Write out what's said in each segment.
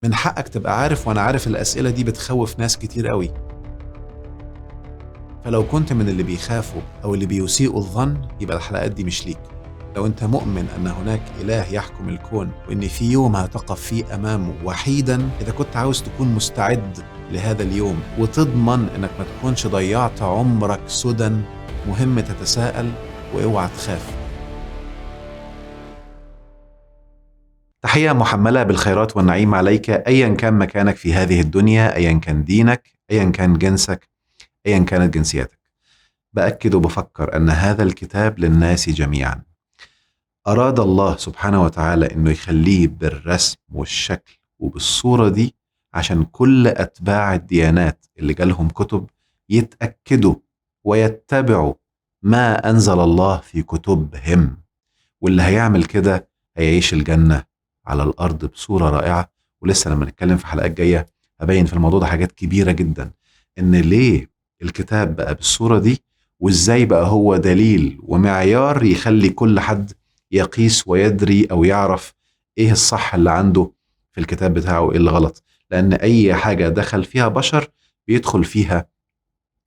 من حقك تبقى عارف، وأنا عارف الأسئلة دي بتخوف ناس كتير قوي. فلو كنت من اللي بيخافوا أو اللي بيسيئوا الظن يبقى الحلقات دي مش ليك. لو أنت مؤمن أن هناك إله يحكم الكون وإن في يوم هتقف فيه أمامه وحيدا، إذا كنت عاوز تكون مستعد لهذا اليوم وتضمن إنك ما تكونش ضيعت عمرك سدى، مهم تتساءل واوعى تخاف. تحية محملة بالخيرات والنعيم عليك أيا كان مكانك في هذه الدنيا، أيا كان دينك، أيا كان جنسك، أيا كانت جنسيتك. بأكد وبفكر أن هذا الكتاب للناس جميعا. أراد الله سبحانه وتعالى أنه يخليه بالرسم والشكل وبالصورة دي عشان كل أتباع الديانات اللي جالهم كتب يتأكدوا ويتبعوا ما أنزل الله في كتبهم، واللي هيعمل كده هيعيش الجنة على الأرض بصورة رائعة. ولسه لما نتكلم في حلقات جاية هبين في الموضوع ده حاجات كبيرة جدا، إن ليه الكتاب بقى بالصورة دي، وإزاي بقى هو دليل ومعيار يخلي كل حد يقيس ويدري أو يعرف إيه الصح اللي عنده في الكتاب بتاعه وإيه اللي غلط. لأن أي حاجة دخل فيها بشر بيدخل فيها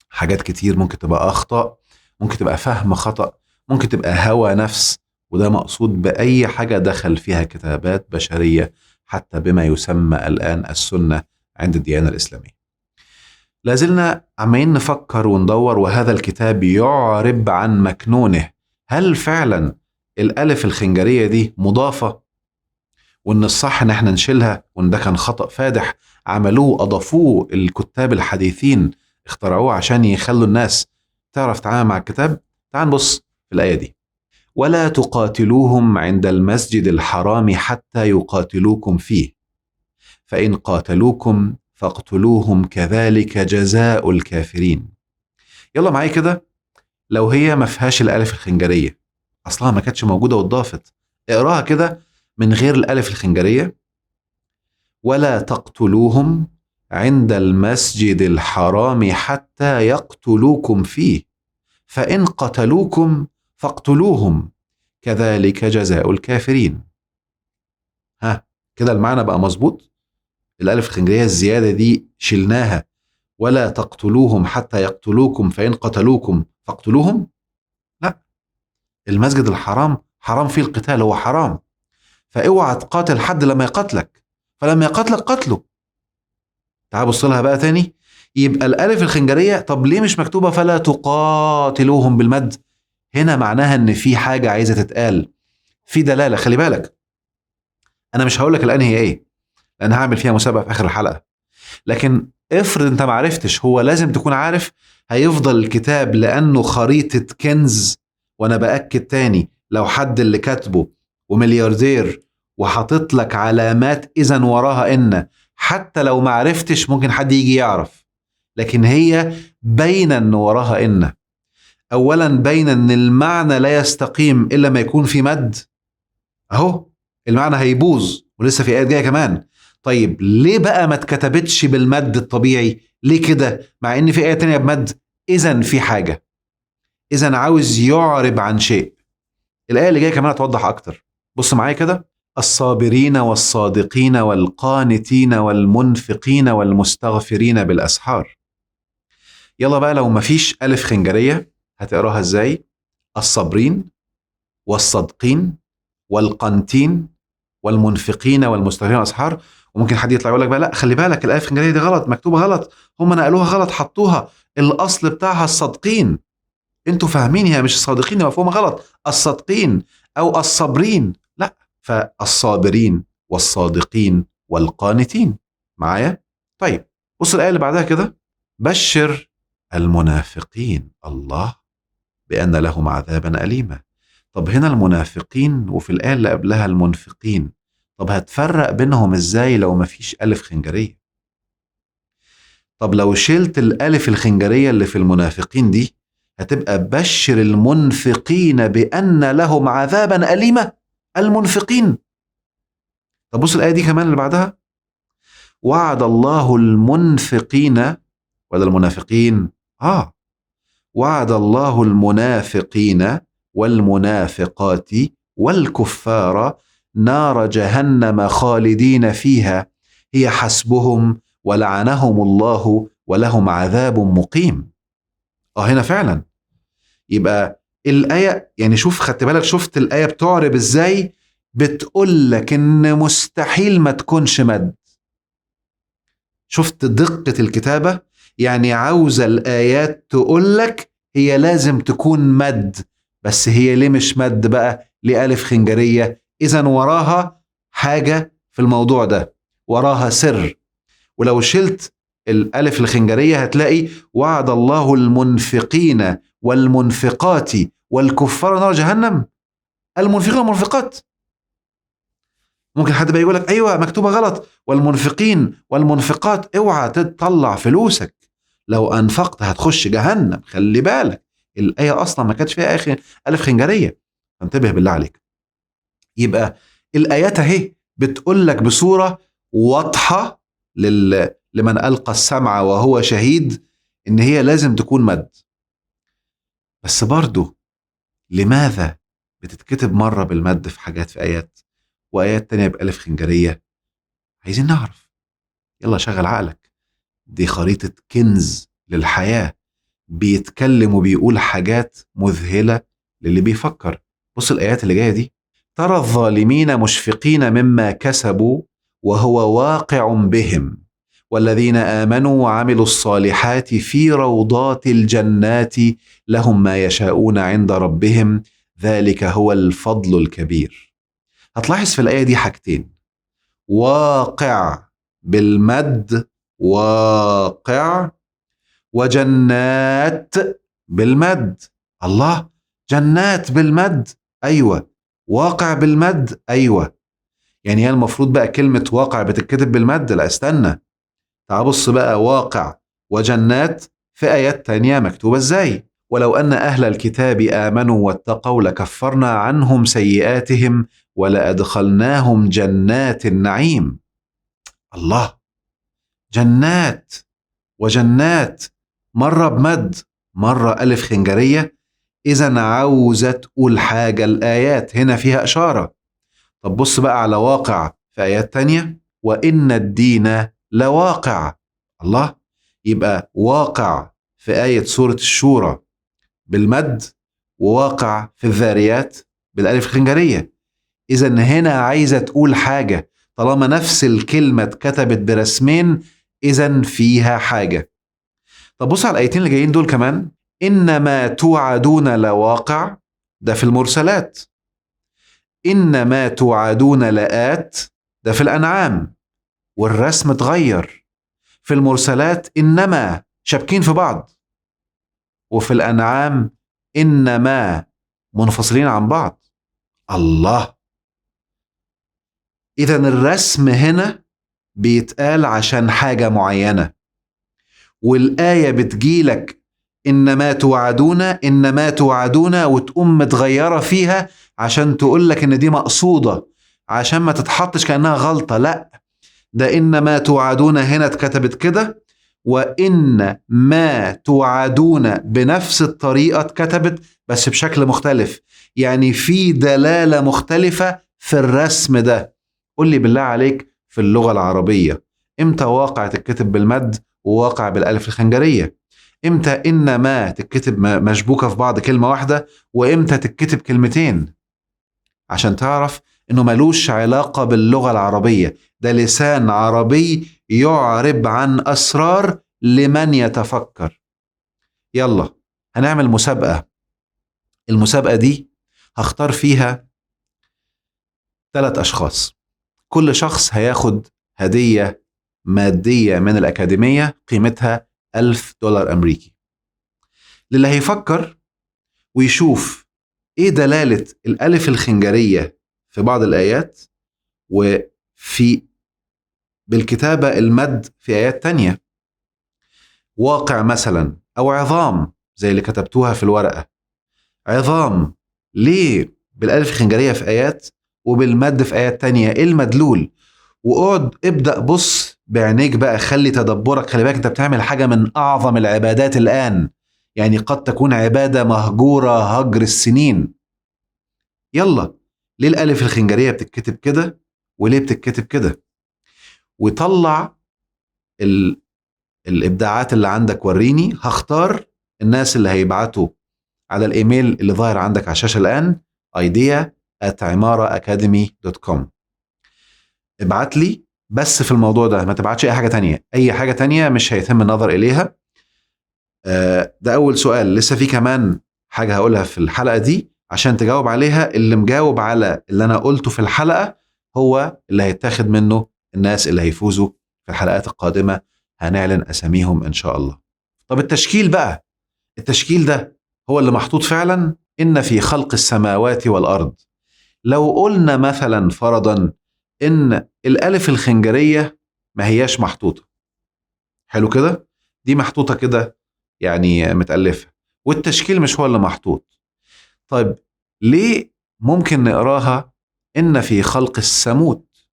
حاجات كتير، ممكن تبقى أخطاء، ممكن تبقى فهم خطأ، ممكن تبقى هوى نفس. وده مقصود بأي حاجة دخل فيها كتابات بشرية، حتى بما يسمى الآن السنة عند الديانة الإسلامية. لازلنا عمين نفكر وندور، وهذا الكتاب يعرب عن مكنونه. هل فعلا الألف الخنجرية دي مضافة، وإن الصح إن احنا نشيلها، وإن ده كان خطأ فادح عملوه أضافوه الكتاب الحديثين، اخترعوه عشان يخلوا الناس تعرف تعامل مع الكتاب؟ تعال نبص في الآية دي: ولا تقاتلوهم عند المسجد الحرام حتى يقاتلوكم فيه فإن قاتلوكم فاقتلوهم كذلك جزاء الكافرين. يلا معايا كده، لو هي ما فيهاش الألف الخنجرية، أصلها ما كانتش موجودة واتضافت، اقراها كده من غير الألف الخنجرية: ولا تقتلوهم عند المسجد الحرام حتى يقتلوكم فيه فإن قتلوكم فاقتلوهم كذلك جزاء الكافرين. ها كده المعنى بقى مظبوط؟ الألف الخنجرية الزيادة دي شلناها، ولا تقتلوهم حتى يقتلوكم فإن قتلوكم فاقتلوهم. لا، المسجد الحرام حرام فيه القتال، هو حرام، فاوعى تقاتل حد لما يقتلك، فلما يقتلك قتله. تعال بص لها بقى تاني، يبقى الألف الخنجرية طب ليه مش مكتوبة فلا تقاتلوهم بالمد؟ هنا معناها ان في حاجة عايزة تتقال، في دلالة. خلي بالك انا مش هقولك الآن هي ايه، لان هعمل فيها مسابقة في اخر الحلقة، لكن افرض انت معرفتش، هو لازم تكون عارف. هيفضل الكتاب لانه خريطة كنز، وانا بأكد تاني لو حد اللي كاتبه وملياردير وحاطط لك علامات اذا وراها ان، حتى لو معرفتش ممكن حد يجي يعرف، لكن هي باينة ان وراها ان. اولا باينة ان المعنى لا يستقيم الا ما يكون في مد، اهو المعنى هيبوظ، ولسه في آيات جاية كمان. طيب ليه بقى ما اتكتبتش بالمد الطبيعي؟ ليه كده مع ان في آية تانية بمد؟ اذا في حاجة، اذا عاوز يعرب عن شيء. الآية اللي جاية كمان هتوضح اكتر. بص معايا كده: الصابرين والصادقين والقانتين والمنفقين والمستغفرين بالأسحار. يلا بقى لو مفيش ألف خنجرية هتقراها ازاي؟ الصابرين والصادقين والقانتين والمنفقين والمستغفرين والأسحار. وممكن حد يطلع يقول لك بقى لا خلي بالك الآية الخنجرية دي غلط، مكتوبة غلط، هم نقلوها غلط، حطوها الأصل بتاعها الصادقين، انتوا فاهمين هي مش الصادقين، مفهومة غلط، الصادقين أو الصابرين، لا، فالصابرين والصادقين والقانتين. معايا؟ طيب بص الآية اللي بعدها كده: بشر المنافقين الله بأن لهم عذابا أليما. طب هنا المنافقين وفي الآية اللي قبلها المنفقين، طب هتفرق بينهم ازاي لو مفيش ألف خنجرية؟ طب لو شلت الألف الخنجرية اللي في المنافقين دي هتبقى بشر المنفقين بأن لهم عذابا أليما. المنفقين. طب بص الآية دي كمان اللي بعدها: وعد الله المنفقين ولا المنافقين؟ وعد الله المنافقين والمنافقات والكفار نار جهنم خالدين فيها هي حسبهم ولعنهم الله ولهم عذاب مقيم. هنا فعلا يبقى الآية، يعني شوف، خدت بالك، شفت الآية بتعرب ازاي؟ بتقول لك ان مستحيل ما تكونش مد. شفت دقة الكتابة؟ يعني عاوزة الآيات تقول لك هي لازم تكون مد، بس هي ليه مش مد بقى؟ ليه ألف خنجرية؟ إذن وراها حاجة في الموضوع ده، وراها سر. ولو شلت الألف الخنجرية هتلاقي وعد الله المنفقين والمنفقات والكفار نار جهنم. المنفقين والمنفقات، ممكن حد بقى يقول لك ايوه مكتوبه غلط، والمنفقين والمنفقات. اوعى تطلع فلوسك، لو انفقت هتخش جهنم، خلي بالك. الايه اصلا ما كانتش فيها الف خنجريه، انتبه بالله عليك. يبقى الايات اهي بتقول لك بصوره واضحه لمن القى السمع وهو شهيد ان هي لازم تكون مد. بس برضو لماذا بتتكتب مره بالمد في حاجات، في ايات، وايات تانية بالف خنجريه؟ عايزين نعرف. يلا شغل عقلك، دي خريطة كنز للحياة، بيتكلم وبيقول حاجات مذهلة للي بيفكر. بص الآيات اللي جاية دي: ترى الظالمين مشفقين مما كسبوا وهو واقع بهم والذين آمنوا وعملوا الصالحات في روضات الجنات لهم ما يشاءون عند ربهم ذلك هو الفضل الكبير. هتلاحظ في الآية دي حاجتين: واقع بالمد، واقع، وجنات بالمد. الله، جنات بالمد، ايوه، واقع بالمد، ايوه. يعني هي المفروض بقى كلمة واقع بتتكتب بالمد؟ لا استنى، تعال بص بقى، واقع وجنات في آيات تانية مكتوبة ازاي؟ ولو أن أهل الكتاب آمنوا واتقوا لكفرنا عنهم سيئاتهم ولأدخلناهم جنات النعيم. الله، جنات وجنات، مرة بمد مرة ألف خنجرية. إذا عاوزة تقول حاجة، الآيات هنا فيها إشارة. طب بص بقى على واقع في آيات تانية: وإن الدين لواقع. الله، يبقى واقع في آية سورة الشورى بالمد، وواقع في الذاريات بالألف الخنجرية. إذا هنا عايزة تقول حاجة، طالما نفس الكلمة اتكتبت برسمين إذا فيها حاجة. طب بص على الآيتين اللي جايين دول كمان: إنما توعدون لواقع، ده في المرسلات. إنما توعدون لآت، ده في الأنعام، والرسم اتغير. في المرسلات إنما شابكين في بعض، وفي الأنعام إنما منفصلين عن بعض. الله، إذا الرسم هنا بيتقال عشان حاجة معينة، والآية بتجيلك إنما توعدون، إنما توعدون، وتقوم متغيرة فيها عشان تقولك إن دي مقصودة، عشان ما تتحطش كأنها غلطة. لا، ده إنما توعدون هنا اتكتبت كده، وإن ما توعدون بنفس الطريقة اتكتبت بس بشكل مختلف، يعني في دلالة مختلفة في الرسم ده. قل لي بالله عليك، في اللغة العربية امتى واقع تتكتب بالمد وواقع بالألف الخنجرية؟ امتى إنما تتكتب مشبوكة في بعض كلمة واحدة، وامتى تتكتب كلمتين؟ عشان تعرف انه ملوش علاقة باللغة العربية، ده لسان عربي يعرب عن أسرار لمن يتفكر. يلا هنعمل مسابقة. المسابقة دي هختار فيها 3 أشخاص، كل شخص هياخد هدية مادية من الأكاديمية قيمتها $1000 أمريكي. للي هيفكر ويشوف إيه دلالة الألف الخنجرية في بعض الآيات، وفي بالكتابة المد في آيات تانية. واقع مثلا، أو عظام زي اللي كتبتوها في الورقة. عظام ليه بالألف الخنجرية في آيات وبالمد في آيات تانية؟ إيه المدلول؟ وقعد ابدأ بص بعينيك بقى، خلي تدبرك، خلي بالك انت بتعمل حاجة من أعظم العبادات الآن، يعني قد تكون عبادة مهجورة هجر السنين. يلا، ليه الألف الخنجرية بتتكتب كده وليه بتتكتب كده؟ وطلع الإبداعات اللي عندك، وريني. هختار الناس اللي هيبعتوا على الإيميل اللي ظاهر عندك على الشاشة الآن، idea@imaraacademy.com. ابعت لي بس في الموضوع ده، ما تبعتش أي حاجة تانية. أي حاجة تانية مش هيتم النظر إليها. ده أول سؤال. لسه في كمان حاجة هقولها في الحلقة دي عشان تجاوب عليها. اللي مجاوب على اللي أنا قلته في الحلقة هو اللي هيتاخد منه الناس اللي هيفوزوا في الحلقات القادمة. هنعلن أساميهم إن شاء الله. طب التشكيل بقى، التشكيل ده هو اللي محطوط فعلا. إن في خلق السماوات والأرض. لو قلنا مثلا فرضا إن الألف الخنجرية ما هياش محطوطة، حلو كده، دي محطوطة كده يعني متألفة، والتشكيل مش هو اللي محطوط. طيب ليه ممكن نقراها إن في خلق السموت،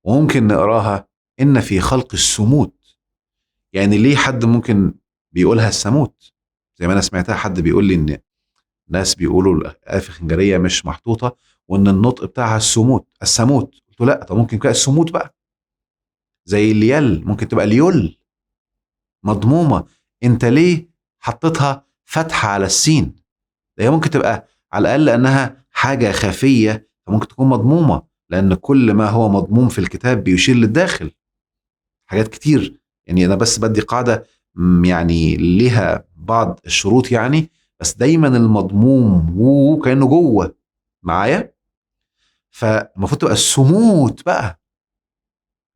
وممكن نقراها إن في خلق السموت؟ يعني ليه حد ممكن بيقولها السموت، زي ما أنا سمعتها حد بيقول لي إن ناس بيقولوا الألف الخنجرية مش محطوطة وإن النطق بتاعها السموت. قلت له لا، طب ممكن تبقى السموت بقى، زي اليل ممكن تبقى اليل مضمومة. انت ليه حطيتها فتحة على السين؟ هي ممكن تبقى على الأقل لأنها حاجة خفية فممكن تكون مضمومة، لأن كل ما هو مضموم في الكتاب بيشير للداخل. حاجات كتير يعني، أنا بس بدي قاعدة يعني ليها بعض الشروط يعني، بس دايما المضموم وكأنه جوه معايا. فالمفروض تبقى السموت بقى،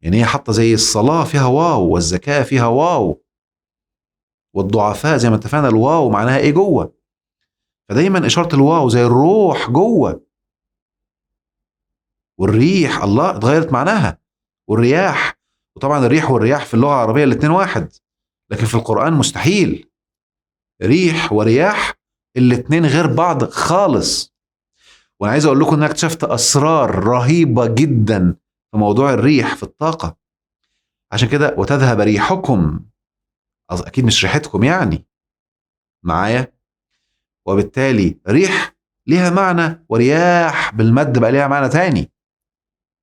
يعني هي حاطة زي الصلاة فيها واو، والزكاة فيها واو، والضعفاء زي ما اتفقنا الواو معناها ايه جوه. فدايما اشاره الواو زي الروح جوه، والريح الله اتغيرت معناها، والرياح. وطبعا الريح والرياح في اللغه العربيه الاثنين واحد، لكن في القران مستحيل ريح ورياح الاثنين غير بعض خالص. وانا عايز اقول لكم ان انا اكتشفت اسرار رهيبه جدا في موضوع الريح في الطاقه. عشان كده وتذهب ريحكم، اكيد مش ريحتكم يعني معايا. وبالتالي ريح ليها معنى، ورياح بالمد بقى ليها معنى تاني.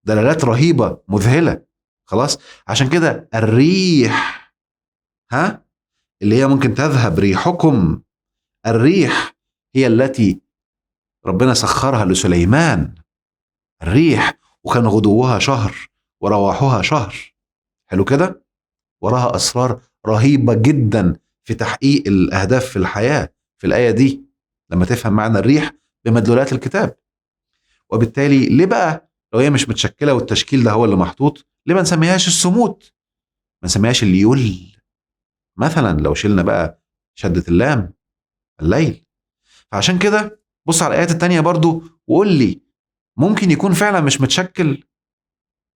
دلالات رهيبة مذهلة. خلاص، عشان كده الريح اللي هي ممكن تذهب ريحكم، الريح هي التي ربنا سخرها لسليمان. الريح وكان غدوها شهر ورواحها شهر. حلو كده، وراها أسرار رهيبة جدا في تحقيق الأهداف في الحياة في الآية دي لما تفهم معنى الريح بمدلولات الكتاب. وبالتالي ليه بقى لو هي مش متشكلة والتشكيل ده هو اللي محطوط، ليه ما نسميهاش السموت، ما نسميهاش اليول مثلا؟ لو شلنا بقى شدة اللام الليل. فعشان كده بص على الآيات التانية برضو وقول لي ممكن يكون فعلا مش متشكل.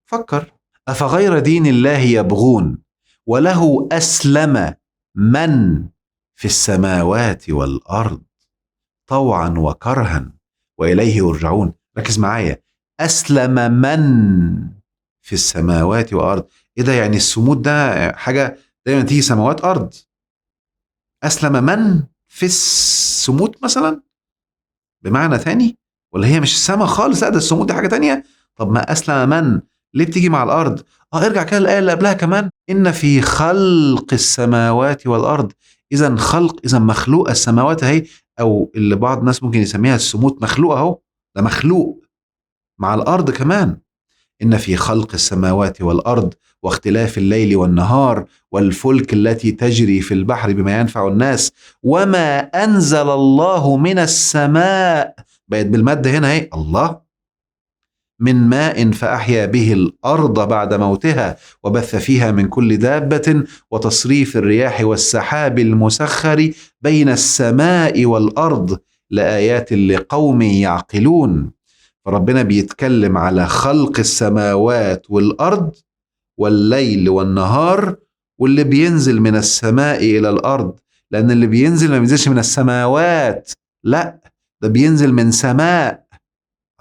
فكر. أفغير دين الله يبغون وله أسلم من في السماوات والأرض طوعا وكرها وإليه يرجعون. ركز معايا، أسلم من في السماوات والأرض. إيه ده؟ يعني السموت ده حاجة دايما تيجي سماوات أرض. أسلم من في السموت مثلا بمعنى ثاني، ولا هي مش السماء خالص؟ لا، ده السموت دي حاجة تانية. طب ما أسلم من ليه بتيجي مع الأرض؟ ارجع كده الآية اللي قبلها كمان، إن في خلق السماوات والأرض. إذا خلق، إذا مخلوق السماوات اهي، أو اللي بعض الناس ممكن يسميها السموت مخلوق أهو، ده مخلوق مع الأرض كمان. إن في خلق السماوات والأرض واختلاف الليل والنهار والفلك التي تجري في البحر بما ينفع الناس وما أنزل الله من السماء، بقت بالمد هنا اهي، الله، من ماء فأحيا به الأرض بعد موتها وبث فيها من كل دابة وتصريف الرياح والسحاب المسخر بين السماء والأرض لآيات لقوم يعقلون. فربنا بيتكلم على خلق السماوات والأرض والليل والنهار واللي بينزل من السماء إلى الأرض، لأن اللي بينزل ما بينزلش من السماوات، لا، ده بينزل من سماء.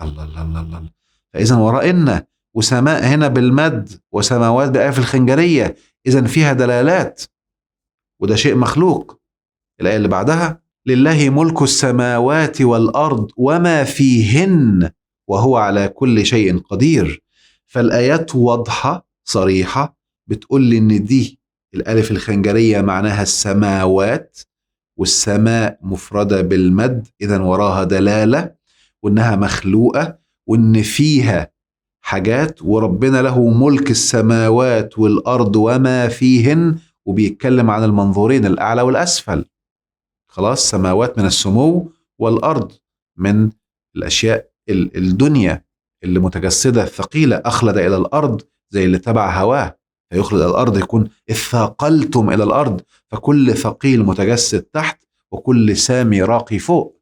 الله الله الله الله. فإذا ورائنا، وسماء هنا بالمد وسماوات بآف الخنجرية، إذا فيها دلالات، وده شيء مخلوق. الآية اللي بعدها لله ملك السماوات والأرض وما فيهن وهو على كل شيء قدير. فالآيات واضحة صريحة بتقول لي إن دي الألف الخنجرية معناها السماوات، والسماء مفردة بالمد، إذن وراها دلالة وإنها مخلوقة وإن فيها حاجات وربنا له ملك السماوات والأرض وما فيهن، وبيتكلم عن المنظورين الأعلى والأسفل. خلاص، سماوات من السمو، والأرض من الأشياء الدنيا اللي متجسدة ثقيلة، أخلد إلى الأرض زي اللي تبع هواه فيخلد إلى الأرض، يكون اثاقلتم إلى الأرض، فكل ثقيل متجسد تحت وكل سامي راقي فوق.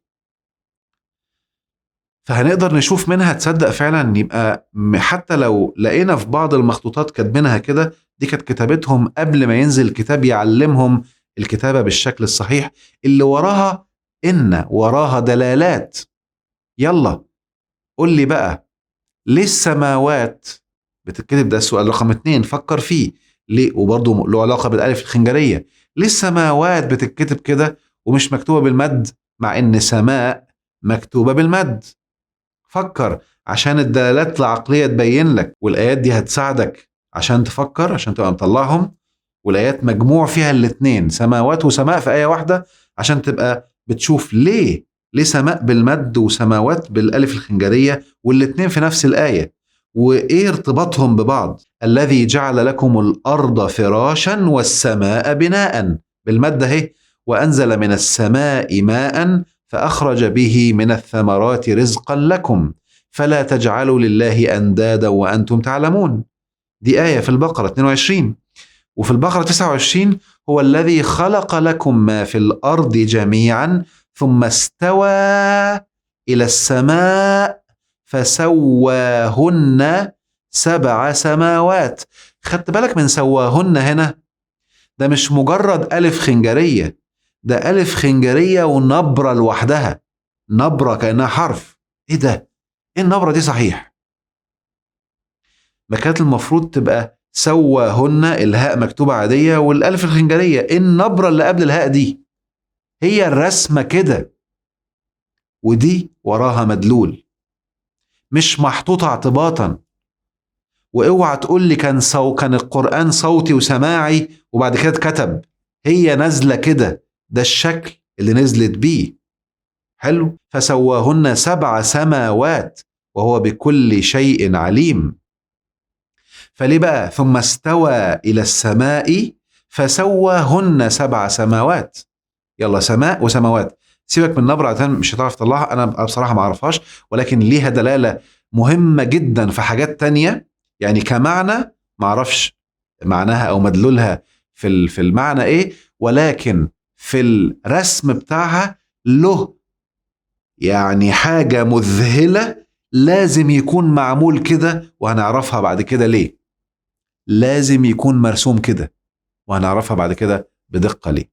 فهنقدر نشوف منها، تصدق فعلا يبقى حتى لو لقينا في بعض المخطوطات كاتبينها كده، دي كانت كتابتهم قبل ما ينزل الكتاب يعلمهم الكتابة بالشكل الصحيح اللي وراها، إن وراها دلالات. يلا قول لي بقى، ليه السماوات بتتكتب؟ ده السؤال رقم 2، فكر فيه ليه، وبرضه له علاقة بالألف الخنجرية. ليه السماوات بتتكتب كده ومش مكتوبة بالمد، مع إن سماء مكتوبة بالمد؟ فكر، عشان الدلالات العقلية تبين لك، والآيات دي هتساعدك عشان تفكر، عشان تبقى مطلعهم. والآيات مجموع فيها الاتنين، سماوات وسماء في آية واحدة، عشان تبقى بتشوف ليه سماء بالمد وسماوات بالألف الخنجرية والاتنين في نفس الآية، وإيه ارتباطهم ببعض. الذي جعل لكم الأرض فراشا والسماء بناء بالمد اهي، وأنزل من السماء ماء فأخرج به من الثمرات رزقا لكم فلا تجعلوا لله أندادا وأنتم تعلمون. دي آية في البقرة 22. وفي البقرة 29 هو الذي خلق لكم ما في الأرض جميعا ثم استوى إلى السماء فسواهن 7 سماوات. خدت بالك من سواهن هنا؟ ده مش مجرد ألف خنجرية، ده ألف خنجرية ونبرة لوحدها، نبرة كأنها حرف. إيه ده؟ إيه النبرة دي صحيح؟ ما كانت المفروض تبقى سواهن الهاء مكتوبة عادية والألف الخنجرية، إيه النبرة اللي قبل الهاء دي؟ هي الرسمة كده، ودي وراها مدلول مش محطوطة اعتباطا. واوعى تقول لي كان القرآن صوتي وسماعي وبعد كده اتكتب، هي نازلة كده، ده الشكل اللي نزلت بيه. حلو، فسواهن 7 سماوات وهو بكل شيء عليم. فليه بقى ثم استوى إلى السماء فسواهن 7 سماوات؟ يلا، سماء وسماوات، سيبك من نبرة عشان مش هتعرف تطلعها، أنا بصراحة ما أعرفهاش، ولكن ليها دلالة مهمة جدا في حاجات تانية. يعني كمعنى ما أعرفش معناها أو مدلولها في المعنى إيه، ولكن في الرسم بتاعها له يعني حاجة مذهلة، لازم يكون معمول كده، وهنعرفها بعد كده ليه. لازم يكون مرسوم كده، وهنعرفها بعد كده بدقة ليه.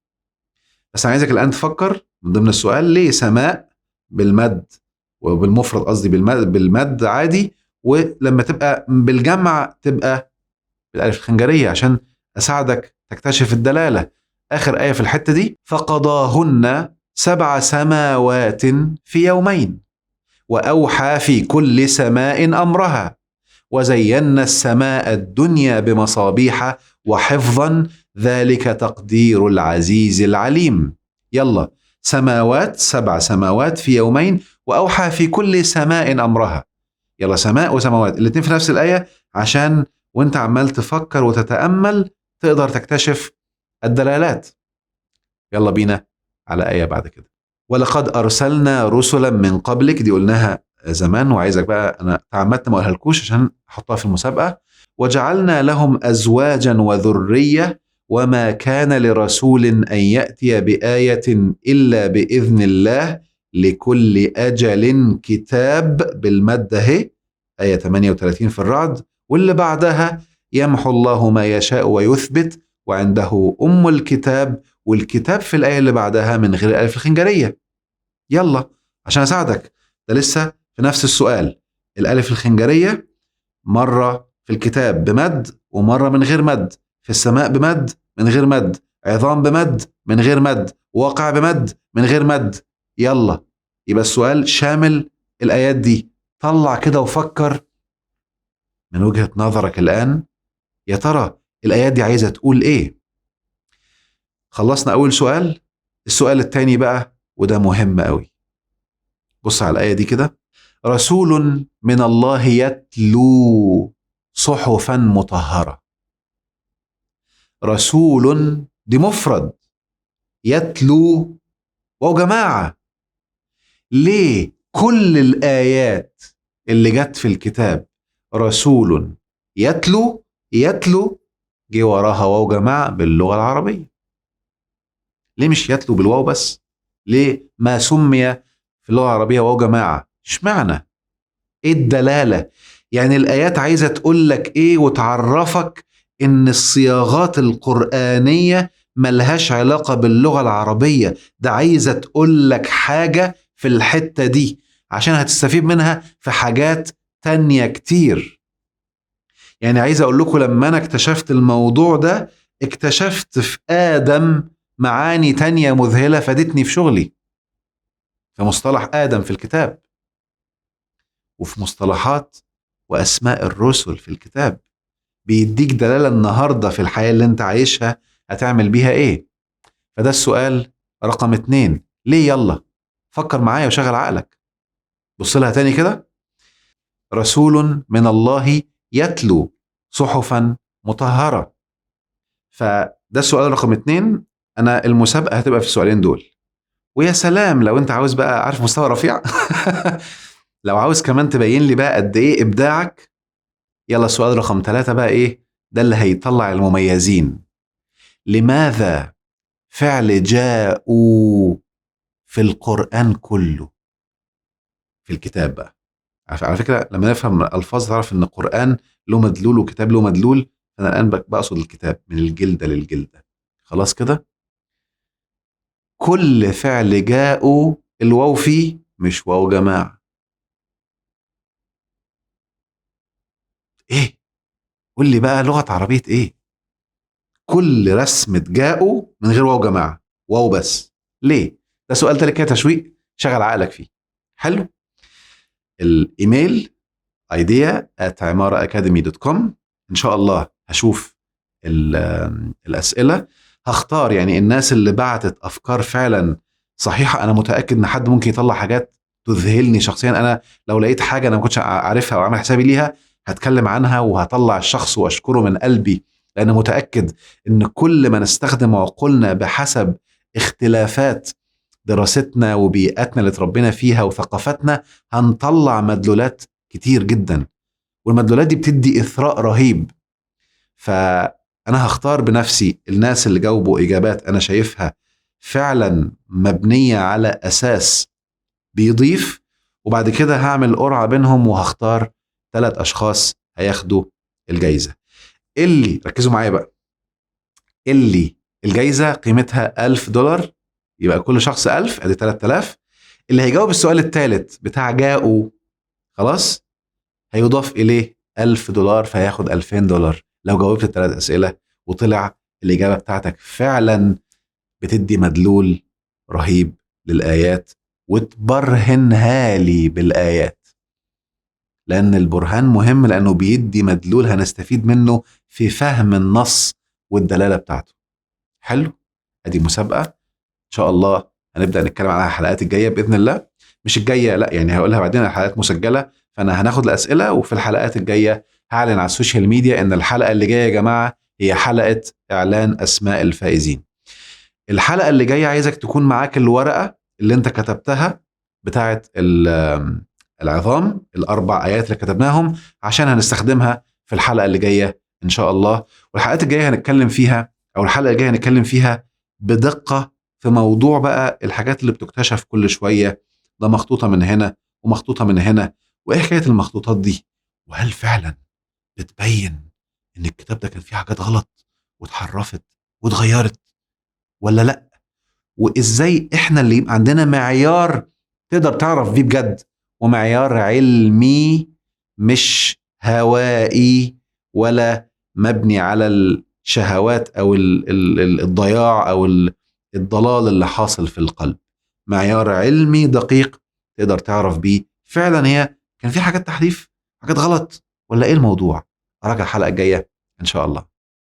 بس أنا عايزك الآن تفكر من ضمن السؤال، ليه سماء بالمد وبالمفرد، قصدي بالمد عادي، ولما تبقى بالجمع تبقى بالألف الخنجرية، عشان أساعدك تكتشف الدلالة. آخر آية في الحتة دي، فقضاهن 7 سماوات في يومين وأوحى في كل سماء أمرها وزينا السماء الدنيا بمصابيح وحفظا ذلك تقدير العزيز العليم. يلا، سماوات 7 سماوات في يومين وأوحى في كل سماء أمرها. يلا، سماء وسماوات الاتنين في نفس الآية، عشان وانت عمال تفكر وتتأمل تقدر تكتشف الدلالات. يلا بينا على آية بعد كده. ولقد أرسلنا رسلا من قبلك، دي قلناها زمان وعايزك بقى، أنا تعمدت ما أقولهالكوش عشان أحطها في المسابقة. وجعلنا لهم أزواجا وذرية وما كان لرسول أن يأتي بآية إلا بإذن الله لكل أجل كتاب بالمادة هي آية 38 في الرعد، واللي بعدها يمحو الله ما يشاء ويثبت وعنده أم الكتاب، والكتاب في الآية اللي بعدها من غير الألف الخنجرية. يلا عشان أساعدك، ده لسه في نفس السؤال. الألف الخنجرية مرة في الكتاب بمد ومرة من غير مد، في السماء بمد من غير مد، عظام بمد من غير مد، واقع بمد من غير مد. يلا، يبقى السؤال شامل الآيات دي. طلع كده وفكر من وجهة نظرك الآن يا ترى الآيات دي عايزة تقول إيه؟ خلصنا أول سؤال. السؤال التاني بقى وده مهم قوي. بص على الآية دي كده: رسول من الله يتلو صحفا مطهرة. رسول دي مفرد، يتلو واو جماعة. ليه كل الآيات اللي جت في الكتاب رسول يتلو يتلو جه وراها واو جماعة باللغة العربية؟ ليه مش يتلو بالواو بس؟ ليه ما سمي في اللغة العربية واو جماعة؟ اشمعنى؟ ايه الدلالة؟ يعني الآيات عايزة تقول لك ايه وتعرفك ان الصياغات القرآنية ملهاش علاقة باللغة العربية، ده عايزة تقول لك حاجة في الحتة دي عشان هتستفيد منها في حاجات تانية كتير. يعني عايز اقول لكم لما انا اكتشفت الموضوع ده اكتشفت في آدم معاني تانية مذهلة فادتني في شغلي، في مصطلح آدم في الكتاب، وفي مصطلحات وأسماء الرسل في الكتاب، بيديك دلالة النهاردة في الحياة اللي انت عايشها هتعمل بيها ايه. فده السؤال رقم 2. ليه؟ يلا فكر معايا وشغل عقلك. بص لها تاني كده: رسول من الله يتلو صحفا مطهرة. فده السؤال رقم 2. انا المسابقة هتبقى في السؤالين دول، ويا سلام لو انت عاوز بقى عارف مستوى رفيع لو عاوز كمان تبين لي بقى قد ايه ابداعك، يلا السؤال رقم 3 بقى ايه ده اللي هيطلع المميزين. لماذا فعل جاءوا في القرآن كله في الكتاب بقى؟ على فكرة لما نفهم الألفاظ تعرف ان القرآن له مدلول وكتاب له مدلول. انا الآن بقصد الكتاب من الجلدة للجلدة. خلاص كده؟ كل فعل جاءوا الواو فيه مش واو جماعة. ايه؟ قول لي بقى لغة عربية ايه كل رسمة جاءوا من غير واو جماعة، واو بس؟ ليه؟ ده سؤال تاني كده تشويق، شغل عقلك فيه. حلو. الايميل idea@عمارةacademy.com. ان شاء الله هشوف الاسئله، هختار يعني الناس اللي بعتت افكار فعلا صحيحه. انا متاكد ان حد ممكن يطلع حاجات تذهلني شخصيا. انا لو لقيت حاجه انا ما كنتش عارفها او عامل حسابي ليها هتكلم عنها وهطلع الشخص واشكره من قلبي، لان متاكد ان كل ما نستخدم عقولنا بحسب اختلافات دراستنا وبيئتنا اللي اتربينا فيها وثقافتنا هنطلع مدلولات كتير جدا، والمدلولات دي بتدي إثراء رهيب. فأنا هختار بنفسي الناس اللي جاوبوا إجابات أنا شايفها فعلا مبنية على أساس بيضيف، وبعد كده هعمل قرعة بينهم وهختار 3 أشخاص هياخدوا الجايزة. اللي ركزوا معايا بقى، اللي الجايزة قيمتها $1000، يبقى كل شخص 1000 ادي 3000. اللي هيجاوب السؤال الثالث بتاع جاءوا خلاص هيضاف اليه $1000 فهياخد $2000 لو جاوبت ال3 اسئله وطلع الاجابه بتاعتك فعلا بتدي مدلول رهيب للايات وتبرهنها لي بالايات، لان البرهان مهم لانه بيدي مدلول هنستفيد منه في فهم النص والدلاله بتاعته. حلو. ادي مسابقه ان شاء الله هنبدا نتكلم عنها الحلقات الجايه باذن الله. مش الجايه لا، يعني هقولها بعدين، الحلقات مسجله، فانا هناخد الاسئله وفي الحلقات الجايه هعلن على السوشيال ميديا ان الحلقه اللي جايه يا جماعه هي حلقه اعلان اسماء الفائزين. الحلقه اللي جايه عايزك تكون معاك الورقه اللي انت كتبتها بتاعه العظام ال4 ايات اللي كتبناهم عشان هنستخدمها في الحلقه اللي جايه ان شاء الله. والحلقات الجايه هنتكلم فيها، او الحلقه الجايه هنتكلم فيها بدقه في موضوع بقى الحاجات اللي بتكتشف كل شويه، ده مخطوطه من هنا ومخطوطه من هنا، وايه حكايه المخطوطات دي، وهل فعلا بتبين ان الكتاب ده كان فيه حاجات غلط واتحرفت واتغيرت ولا لا، وازاي احنا اللي يبقى عندنا معيار تقدر تعرف بيه بجد، ومعيار علمي مش هوائي ولا مبني على الشهوات او الضياع او الضلال اللي حاصل في القلب. معيار علمي دقيق تقدر تعرف بيه فعلا هي كان في حاجات تحريف، حاجات غلط، ولا ايه الموضوع. اراجع الحلقه الجايه إن شاء الله.